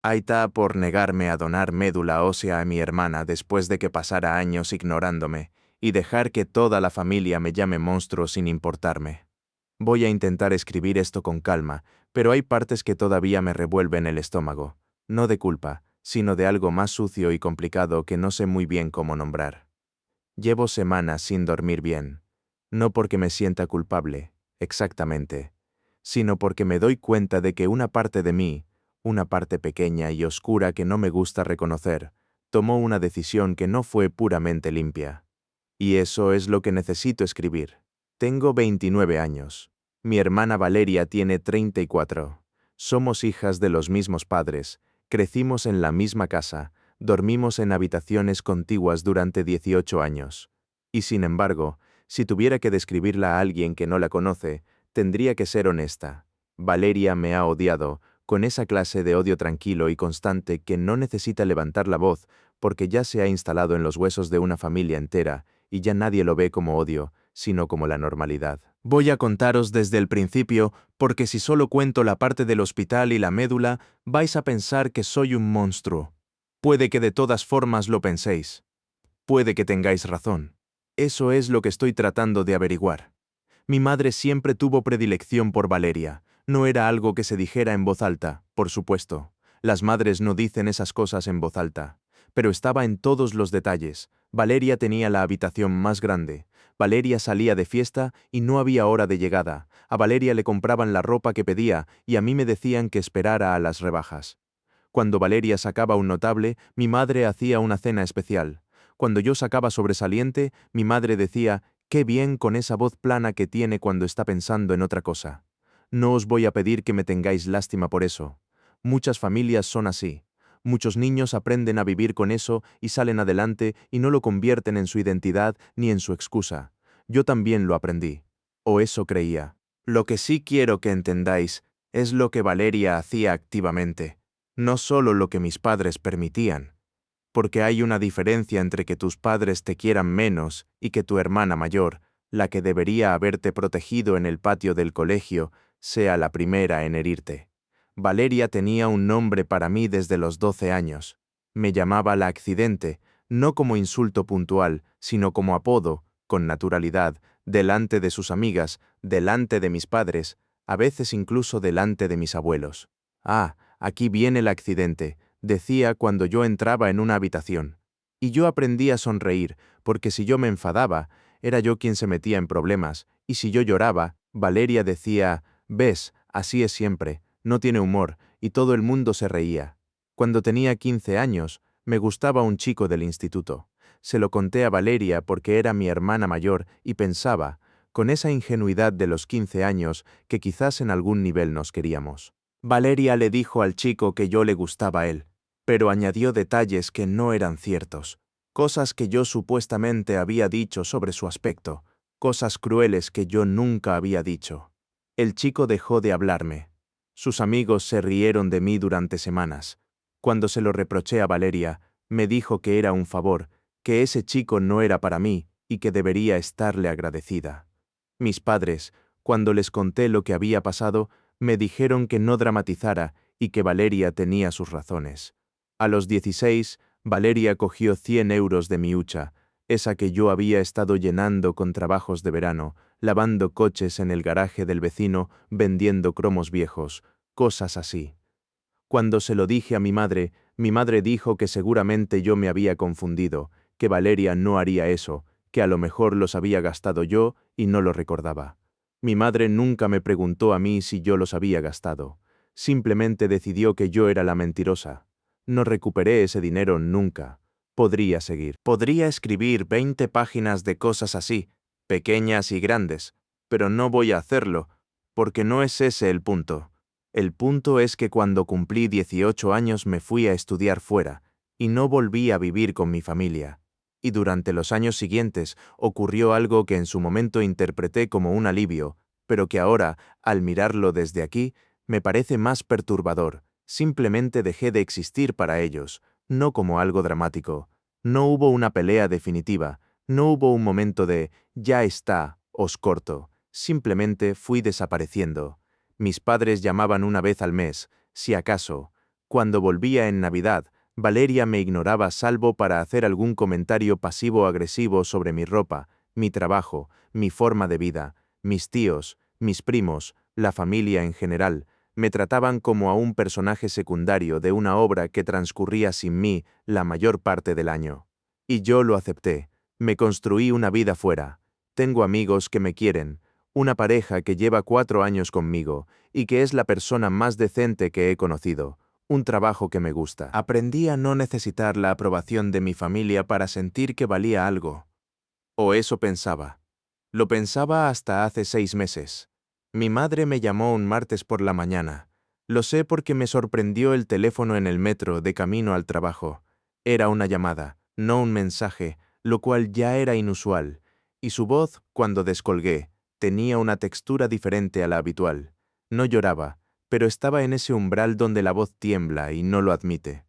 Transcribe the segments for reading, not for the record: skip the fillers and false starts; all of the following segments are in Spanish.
Ahí está por negarme a donar médula ósea a mi hermana después de que pasara años ignorándome y dejar que toda la familia me llame monstruo sin importarme. Voy a intentar escribir esto con calma, pero hay partes que todavía me revuelven el estómago, no de culpa, sino de algo más sucio y complicado que no sé muy bien cómo nombrar. Llevo semanas sin dormir bien, no porque me sienta culpable, exactamente, sino porque me doy cuenta de que una parte de mí, una parte pequeña y oscura que no me gusta reconocer, tomó una decisión que no fue puramente limpia. Y eso es lo que necesito escribir. Tengo 29 años. Mi hermana Valeria tiene 34. Somos hijas de los mismos padres, crecimos en la misma casa, dormimos en habitaciones contiguas durante 18 años. Y sin embargo, si tuviera que describirla a alguien que no la conoce, tendría que ser honesta. Valeria me ha odiado, con esa clase de odio tranquilo y constante que no necesita levantar la voz porque ya se ha instalado en los huesos de una familia entera y ya nadie lo ve como odio, sino como la normalidad. Voy a contaros desde el principio, porque si solo cuento la parte del hospital y la médula, vais a pensar que soy un monstruo. Puede que de todas formas lo penséis. Puede que tengáis razón. Eso es lo que estoy tratando de averiguar. Mi madre siempre tuvo predilección por Valeria. No era algo que se dijera en voz alta, por supuesto. Las madres no dicen esas cosas en voz alta. Pero estaba en todos los detalles. Valeria tenía la habitación más grande. Valeria salía de fiesta y no había hora de llegada. A Valeria le compraban la ropa que pedía y a mí me decían que esperara a las rebajas. Cuando Valeria sacaba un notable, mi madre hacía una cena especial. Cuando yo sacaba sobresaliente, mi madre decía, «Qué bien con esa voz plana que tiene cuando está pensando en otra cosa». No os voy a pedir que me tengáis lástima por eso. Muchas familias son así. Muchos niños aprenden a vivir con eso y salen adelante y no lo convierten en su identidad ni en su excusa. Yo también lo aprendí. O eso creía. Lo que sí quiero que entendáis es lo que Valeria hacía activamente, no solo lo que mis padres permitían, porque hay una diferencia entre que tus padres te quieran menos y que tu hermana mayor, la que debería haberte protegido en el patio del colegio, sea la primera en herirte. Valeria tenía un nombre para mí desde los 12 años. Me llamaba la accidente, no como insulto puntual, sino como apodo, con naturalidad, delante de sus amigas, delante de mis padres, a veces incluso delante de mis abuelos. Ah, aquí viene el accidente, decía cuando yo entraba en una habitación. Y yo aprendí a sonreír, porque si yo me enfadaba, era yo quien se metía en problemas, y si yo lloraba, Valeria decía, «Ves, así es siempre, no tiene humor», y todo el mundo se reía. Cuando tenía 15 años, me gustaba un chico del instituto. Se lo conté a Valeria porque era mi hermana mayor y pensaba, con esa ingenuidad de los 15 años, que quizás en algún nivel nos queríamos. Valeria le dijo al chico que yo le gustaba a él, pero añadió detalles que no eran ciertos, cosas que yo supuestamente había dicho sobre su aspecto, cosas crueles que yo nunca había dicho. El chico dejó de hablarme. Sus amigos se rieron de mí durante semanas. Cuando se lo reproché a Valeria, me dijo que era un favor, que ese chico no era para mí y que debería estarle agradecida. Mis padres, cuando les conté lo que había pasado, me dijeron que no dramatizara y que Valeria tenía sus razones. A los 16, Valeria cogió 100 euros de mi hucha, esa que yo había estado llenando con trabajos de verano, lavando coches en el garaje del vecino, vendiendo cromos viejos, cosas así. Cuando se lo dije a mi madre dijo que seguramente yo me había confundido, que Valeria no haría eso, que a lo mejor los había gastado yo y no lo recordaba. Mi madre nunca me preguntó a mí si yo los había gastado. Simplemente decidió que yo era la mentirosa. No recuperé ese dinero nunca. Podría seguir. Podría escribir 20 páginas de cosas así, pequeñas y grandes, pero no voy a hacerlo, porque no es ese el punto. El punto es que cuando cumplí 18 años me fui a estudiar fuera, y no volví a vivir con mi familia. Y durante los años siguientes ocurrió algo que en su momento interpreté como un alivio, pero que ahora, al mirarlo desde aquí, me parece más perturbador. Simplemente dejé de existir para ellos, no como algo dramático. No hubo una pelea definitiva, no hubo un momento de «ya está, os corto». Simplemente fui desapareciendo. Mis padres llamaban una vez al mes, si acaso. Cuando volvía en Navidad, Valeria me ignoraba salvo para hacer algún comentario pasivo-agresivo sobre mi ropa, mi trabajo, mi forma de vida, mis tíos, mis primos, la familia en general. Me trataban como a un personaje secundario de una obra que transcurría sin mí la mayor parte del año. Y yo lo acepté. Me construí una vida fuera. Tengo amigos que me quieren, una pareja que lleva 4 años conmigo y que es la persona más decente que he conocido, un trabajo que me gusta. Aprendí a no necesitar la aprobación de mi familia para sentir que valía algo. O eso pensaba. Lo pensaba hasta hace 6 meses. Mi madre me llamó un martes por la mañana. Lo sé porque me sorprendió el teléfono en el metro de camino al trabajo. Era una llamada, no un mensaje, lo cual ya era inusual, y su voz, cuando descolgué, tenía una textura diferente a la habitual. No lloraba, pero estaba en ese umbral donde la voz tiembla y no lo admite.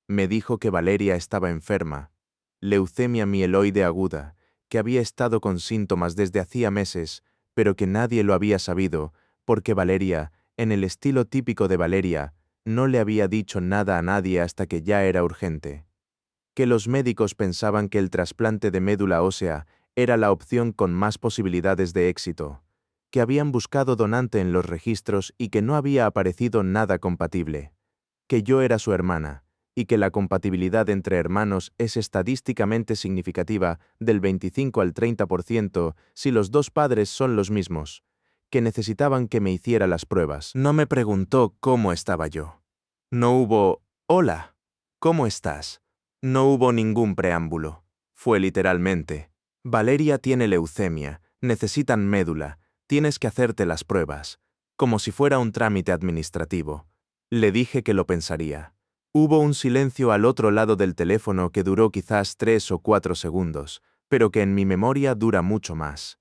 Me dijo que Valeria estaba enferma, leucemia mieloide aguda, que había estado con síntomas desde hacía meses, pero que nadie lo había sabido, porque Valeria, en el estilo típico de Valeria, no le había dicho nada a nadie hasta que ya era urgente. Que los médicos pensaban que el trasplante de médula ósea era la opción con más posibilidades de éxito, que habían buscado donante en los registros y que no había aparecido nada compatible, que yo era su hermana, y que la compatibilidad entre hermanos es estadísticamente significativa del 25 al 30% si los dos padres son los mismos, que necesitaban que me hiciera las pruebas. No me preguntó cómo estaba yo. No hubo, hola, ¿cómo estás? No hubo ningún preámbulo. Fue literalmente, Valeria tiene leucemia, necesitan médula, tienes que hacerte las pruebas, como si fuera un trámite administrativo. Le dije que lo pensaría. Hubo un silencio al otro lado del teléfono que duró quizás 3 o 4 segundos, pero que en mi memoria dura mucho más.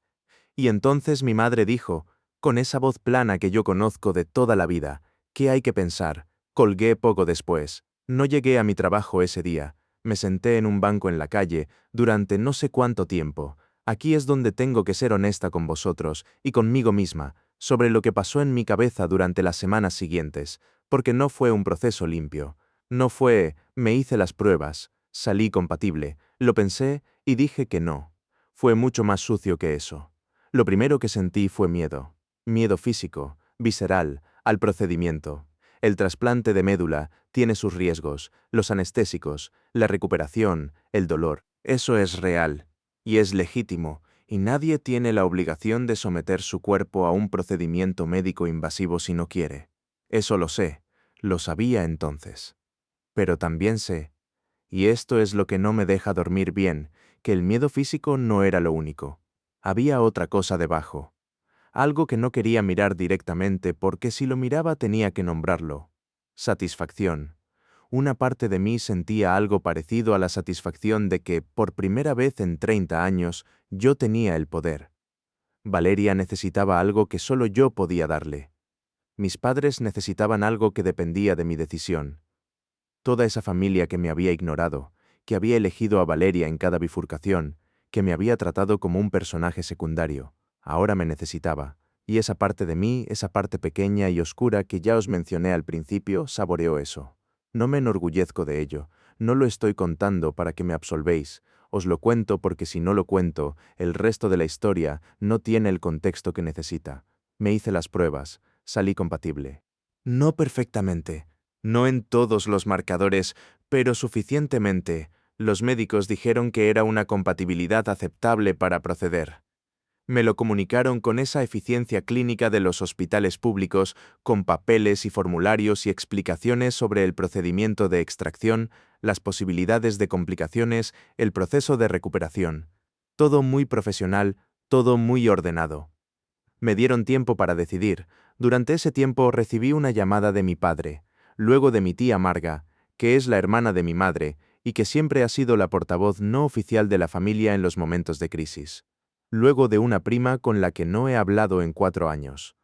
Y entonces mi madre dijo, con esa voz plana que yo conozco de toda la vida, ¿qué hay que pensar? Colgué poco después. No llegué a mi trabajo ese día. Me senté en un banco en la calle durante no sé cuánto tiempo. Aquí es donde tengo que ser honesta con vosotros y conmigo misma, sobre lo que pasó en mi cabeza durante las semanas siguientes, porque no fue un proceso limpio. No fue, me hice las pruebas, salí compatible, lo pensé y dije que no. Fue mucho más sucio que eso. Lo primero que sentí fue miedo. Miedo físico, visceral, al procedimiento. El trasplante de médula tiene sus riesgos, los anestésicos, la recuperación, el dolor. Eso es real, y es legítimo, y nadie tiene la obligación de someter su cuerpo a un procedimiento médico invasivo si no quiere. Eso lo sé, lo sabía entonces. Pero también sé, y esto es lo que no me deja dormir bien, que el miedo físico no era lo único. Había otra cosa debajo. Algo que no quería mirar directamente porque si lo miraba tenía que nombrarlo. Satisfacción. Una parte de mí sentía algo parecido a la satisfacción de que, por primera vez en 30 años, yo tenía el poder. Valeria necesitaba algo que solo yo podía darle. Mis padres necesitaban algo que dependía de mi decisión. Toda esa familia que me había ignorado, que había elegido a Valeria en cada bifurcación, que me había tratado como un personaje secundario, ahora me necesitaba, y esa parte de mí, esa parte pequeña y oscura que ya os mencioné al principio, saboreó eso. No me enorgullezco de ello, no lo estoy contando para que me absolvéis, os lo cuento porque si no lo cuento, el resto de la historia no tiene el contexto que necesita. Me hice las pruebas, salí compatible. No perfectamente, no en todos los marcadores, pero suficientemente. Los médicos dijeron que era una compatibilidad aceptable para proceder. Me lo comunicaron con esa eficiencia clínica de los hospitales públicos, con papeles y formularios y explicaciones sobre el procedimiento de extracción, las posibilidades de complicaciones, el proceso de recuperación. Todo muy profesional, todo muy ordenado. Me dieron tiempo para decidir. Durante ese tiempo recibí una llamada de mi padre, luego de mi tía Marga, que es la hermana de mi madre y que siempre ha sido la portavoz no oficial de la familia en los momentos de crisis. Luego de una prima con la que no he hablado en 4 años.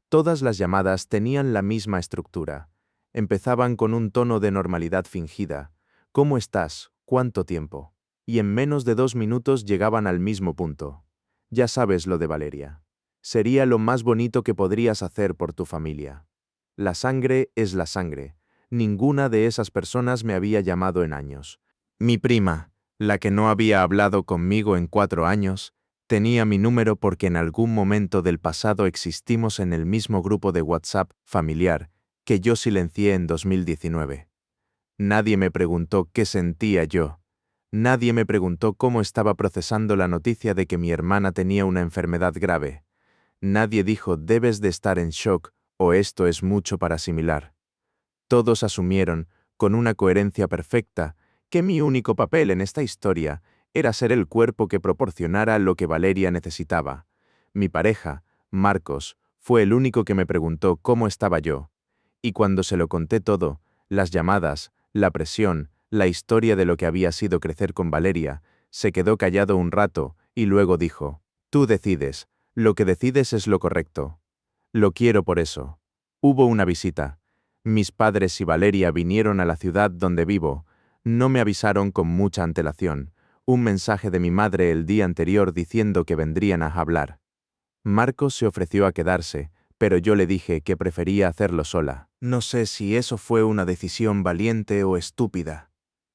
Todas las llamadas tenían la misma estructura. Empezaban con un tono de normalidad fingida. ¿Cómo estás? ¿Cuánto tiempo? Y en menos de 2 minutos llegaban al mismo punto. Ya sabes lo de Valeria. Sería lo más bonito que podrías hacer por tu familia. La sangre es la sangre. Ninguna de esas personas me había llamado en años. Mi prima, la que no había hablado conmigo en 4 años, tenía mi número porque en algún momento del pasado existimos en el mismo grupo de WhatsApp familiar que yo silencié en 2019. Nadie me preguntó qué sentía yo. Nadie me preguntó cómo estaba procesando la noticia de que mi hermana tenía una enfermedad grave. Nadie dijo debes de estar en shock o esto es mucho para asimilar. Todos asumieron, con una coherencia perfecta, que mi único papel en esta historia era ser el cuerpo que proporcionara lo que Valeria necesitaba. Mi pareja, Marcos, fue el único que me preguntó cómo estaba yo. Y cuando se lo conté todo, las llamadas, la presión, la historia de lo que había sido crecer con Valeria, se quedó callado un rato y luego dijo, tú decides, lo que decides es lo correcto. Lo quiero por eso. Hubo una visita. Mis padres y Valeria vinieron a la ciudad donde vivo. No me avisaron con mucha antelación. Un mensaje de mi madre el día anterior diciendo que vendrían a hablar. Marcos se ofreció a quedarse, pero yo le dije que prefería hacerlo sola. No sé si eso fue una decisión valiente o estúpida.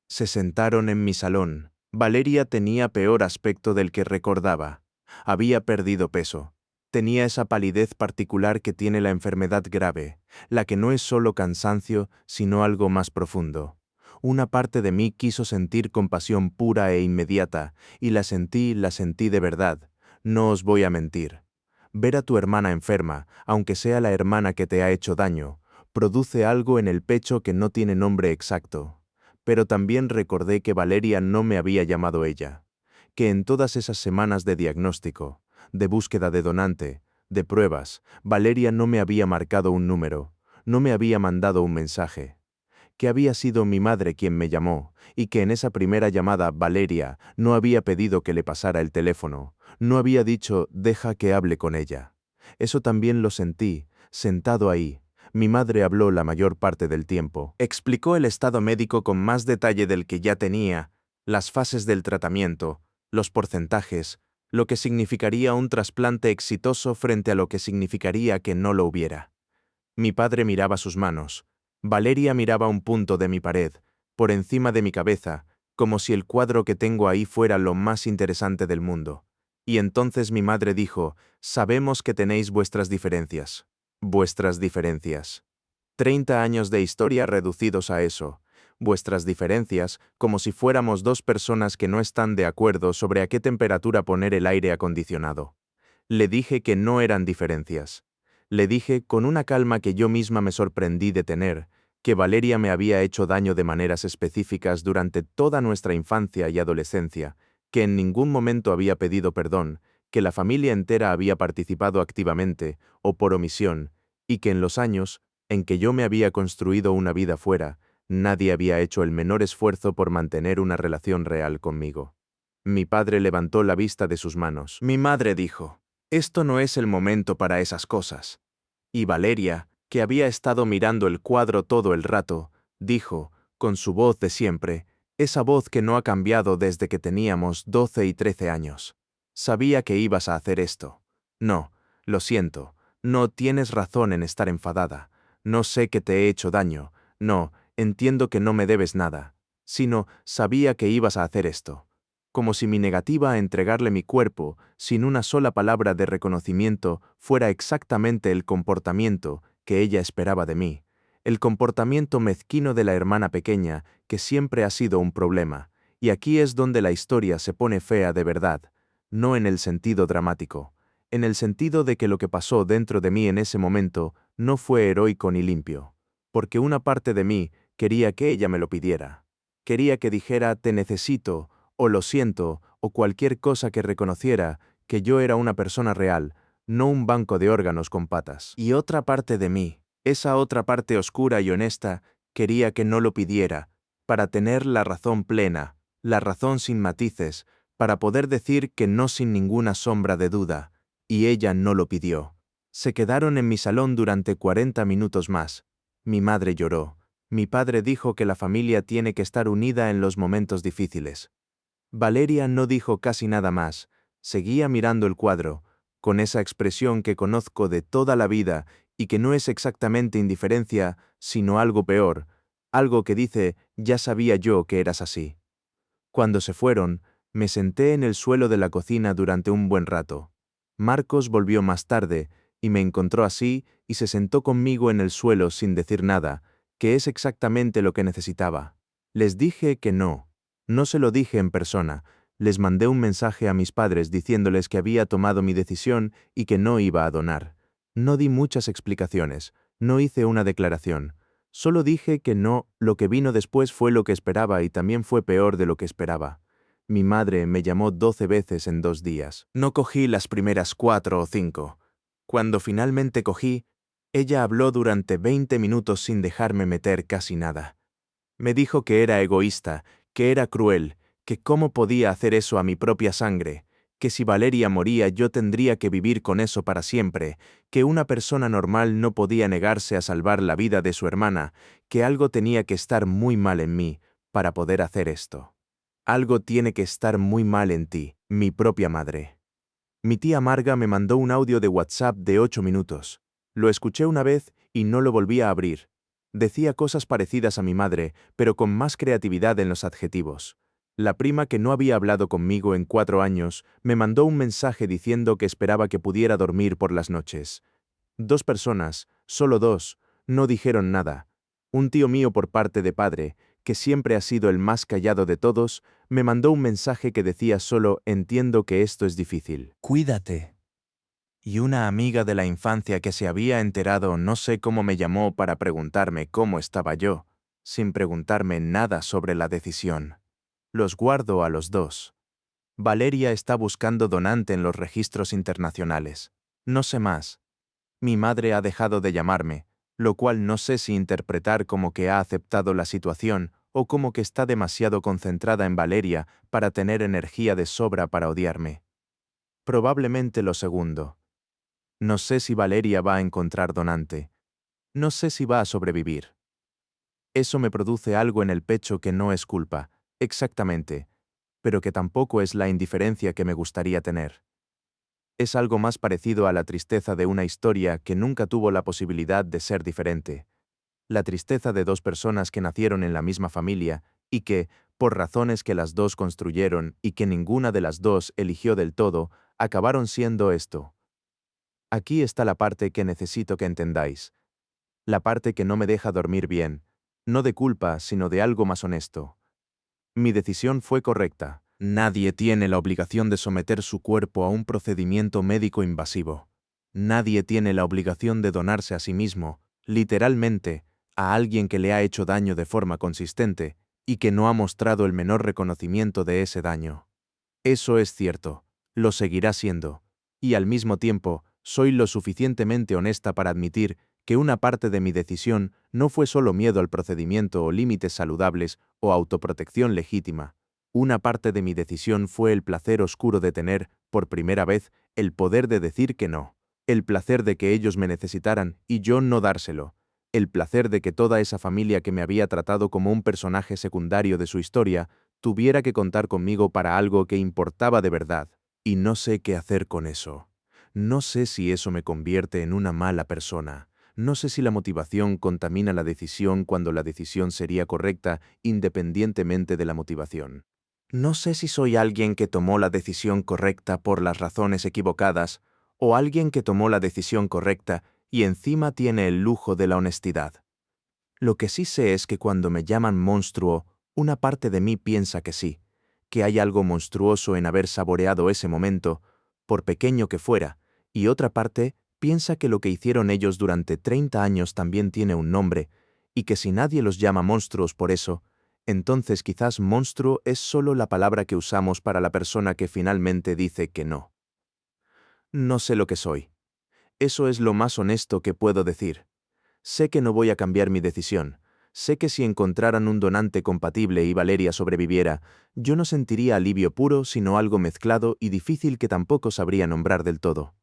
Se sentaron en mi salón. Valeria tenía peor aspecto del que recordaba. Había perdido peso. Tenía esa palidez particular que tiene la enfermedad grave, la que no es solo cansancio, sino algo más profundo. Una parte de mí quiso sentir compasión pura e inmediata, y la sentí de verdad. No os voy a mentir. Ver a tu hermana enferma, aunque sea la hermana que te ha hecho daño, produce algo en el pecho que no tiene nombre exacto. Pero también recordé que Valeria no me había llamado ella, que en todas esas semanas de diagnóstico, de búsqueda de donante, de pruebas, Valeria no me había marcado un número, no me había mandado un mensaje, que había sido mi madre quien me llamó, y que en esa primera llamada Valeria no había pedido que le pasara el teléfono, no había dicho deja que hable con ella. Eso también lo sentí, sentado ahí. Mi madre habló la mayor parte del tiempo. Explicó el estado médico con más detalle del que ya tenía, las fases del tratamiento, los porcentajes, lo que significaría un trasplante exitoso frente a lo que significaría que no lo hubiera. Mi padre miraba sus manos. Valeria miraba un punto de mi pared, por encima de mi cabeza, como si el cuadro que tengo ahí fuera lo más interesante del mundo. Y entonces mi madre dijo, sabemos que tenéis vuestras diferencias. Vuestras diferencias. 30 años de historia reducidos a eso. Vuestras diferencias, como si fuéramos dos personas que no están de acuerdo sobre a qué temperatura poner el aire acondicionado. Le dije que no eran diferencias. Le dije, con una calma que yo misma me sorprendí de tener, que Valeria me había hecho daño de maneras específicas durante toda nuestra infancia y adolescencia, que en ningún momento había pedido perdón, que la familia entera había participado activamente, o por omisión, y que en los años, en que yo me había construido una vida fuera, nadie había hecho el menor esfuerzo por mantener una relación real conmigo. Mi padre levantó la vista de sus manos. Mi madre dijo, esto no es el momento para esas cosas. Y Valeria, que había estado mirando el cuadro todo el rato, dijo, con su voz de siempre, esa voz que no ha cambiado desde que teníamos 12 y 13 años. Sabía que ibas a hacer esto. No, lo siento, no tienes razón en estar enfadada. No sé que te he hecho daño, no, entiendo que no me debes nada. Sino, sabía que ibas a hacer esto. Como si mi negativa a entregarle mi cuerpo, sin una sola palabra de reconocimiento, fuera exactamente el comportamiento que ella esperaba de mí, el comportamiento mezquino de la hermana pequeña, que siempre ha sido un problema, y aquí es donde la historia se pone fea de verdad, no en el sentido dramático, en el sentido de que lo que pasó dentro de mí en ese momento no fue heroico ni limpio, porque una parte de mí quería que ella me lo pidiera. Quería que dijera te necesito, o lo siento, o cualquier cosa que reconociera que yo era una persona real, no un banco de órganos con patas. Y otra parte de mí, esa otra parte oscura y honesta, quería que no lo pidiera, para tener la razón plena, la razón sin matices, para poder decir que no sin ninguna sombra de duda, y ella no lo pidió. Se quedaron en mi salón durante 40 minutos más. Mi madre lloró. Mi padre dijo que la familia tiene que estar unida en los momentos difíciles. Valeria no dijo casi nada más, seguía mirando el cuadro, con esa expresión que conozco de toda la vida y que no es exactamente indiferencia, sino algo peor, Algo que dice, ya sabía yo que eras así. Cuando se fueron, me senté en el suelo de la cocina durante un buen rato. Marcos volvió más tarde, y me encontró así y se sentó conmigo en el suelo sin decir nada, que es exactamente lo que necesitaba. Les dije que no. No se lo dije en persona. Les mandé un mensaje a mis padres diciéndoles que había tomado mi decisión y que no iba a donar. No di muchas explicaciones, no hice una declaración. Solo dije que no, lo que vino después fue lo que esperaba y también fue peor de lo que esperaba. Mi madre me llamó 12 veces en 2 días. No cogí las primeras 4 o 5. Cuando finalmente cogí, ella habló durante 20 minutos sin dejarme meter casi nada. Me dijo que era egoísta, que era cruel, que cómo podía hacer eso a mi propia sangre, que si Valeria moría yo tendría que vivir con eso para siempre, que una persona normal no podía negarse a salvar la vida de su hermana, que algo tenía que estar muy mal en mí para poder hacer esto. Algo tiene que estar muy mal en ti, mi propia madre. Mi tía Marga me mandó un audio de WhatsApp de 8 minutos. Lo escuché una vez y no lo volví a abrir. Decía cosas parecidas a mi madre, pero con más creatividad en los adjetivos. La prima que no había hablado conmigo en 4 años me mandó un mensaje diciendo que esperaba que pudiera dormir por las noches. 2 personas, solo 2, no dijeron nada. Un tío mío por parte de padre, que siempre ha sido el más callado de todos, me mandó un mensaje que decía solo entiendo que esto es difícil. Cuídate. Y una amiga de la infancia que se había enterado no sé cómo me llamó para preguntarme cómo estaba yo, sin preguntarme nada sobre la decisión. Los guardo a los 2. Valeria está buscando donante en los registros internacionales. No sé más. Mi madre ha dejado de llamarme, lo cual no sé si interpretar como que ha aceptado la situación o como que está demasiado concentrada en Valeria para tener energía de sobra para odiarme. Probablemente lo segundo. No sé si Valeria va a encontrar donante. No sé si va a sobrevivir. Eso me produce algo en el pecho que no es culpa, exactamente, pero que tampoco es la indiferencia que me gustaría tener. Es algo más parecido a la tristeza de una historia que nunca tuvo la posibilidad de ser diferente. La tristeza de 2 personas que nacieron en la misma familia y que, por razones que las dos construyeron y que ninguna de las dos eligió del todo, acabaron siendo esto. Aquí está la parte que necesito que entendáis. La parte que no me deja dormir bien, no de culpa, sino de algo más honesto. Mi decisión fue correcta. Nadie tiene la obligación de someter su cuerpo a un procedimiento médico invasivo. Nadie tiene la obligación de donarse a sí mismo, literalmente, a alguien que le ha hecho daño de forma consistente y que no ha mostrado el menor reconocimiento de ese daño. Eso es cierto, lo seguirá siendo, y al mismo tiempo, soy lo suficientemente honesta para admitir que una parte de mi decisión no fue solo miedo al procedimiento o límites saludables o autoprotección legítima. Una parte de mi decisión fue el placer oscuro de tener, por primera vez, el poder de decir que no. El placer de que ellos me necesitaran y yo no dárselo. El placer de que toda esa familia que me había tratado como un personaje secundario de su historia tuviera que contar conmigo para algo que importaba de verdad. Y no sé qué hacer con eso. No sé si eso me convierte en una mala persona. No sé si la motivación contamina la decisión cuando la decisión sería correcta independientemente de la motivación. No sé si soy alguien que tomó la decisión correcta por las razones equivocadas o alguien que tomó la decisión correcta y encima tiene el lujo de la honestidad. Lo que sí sé es que cuando me llaman monstruo, una parte de mí piensa que sí, que hay algo monstruoso en haber saboreado ese momento, por pequeño que fuera, y otra parte piensa que lo que hicieron ellos durante 30 años también tiene un nombre, y que si nadie los llama monstruos por eso, entonces quizás monstruo es solo la palabra que usamos para la persona que finalmente dice que no. No sé lo que soy. Eso es lo más honesto que puedo decir. Sé que no voy a cambiar mi decisión. Sé que si encontraran un donante compatible y Valeria sobreviviera, yo no sentiría alivio puro, sino algo mezclado y difícil que tampoco sabría nombrar del todo.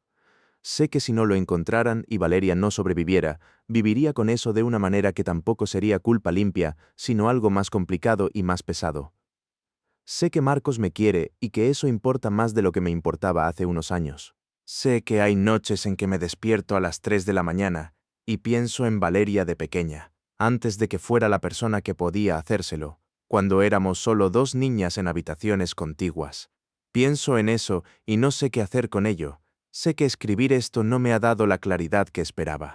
Sé que si no lo encontraran y Valeria no sobreviviera, viviría con eso de una manera que tampoco sería culpa limpia, sino algo más complicado y más pesado. Sé que Marcos me quiere y que eso importa más de lo que me importaba hace unos años. Sé que hay noches en que me despierto a las 3 de la mañana y pienso en Valeria de pequeña, antes de que fuera la persona que podía hacérselo, cuando éramos solo dos niñas en habitaciones contiguas. Pienso en eso y no sé qué hacer con ello. Sé que escribir esto no me ha dado la claridad que esperaba.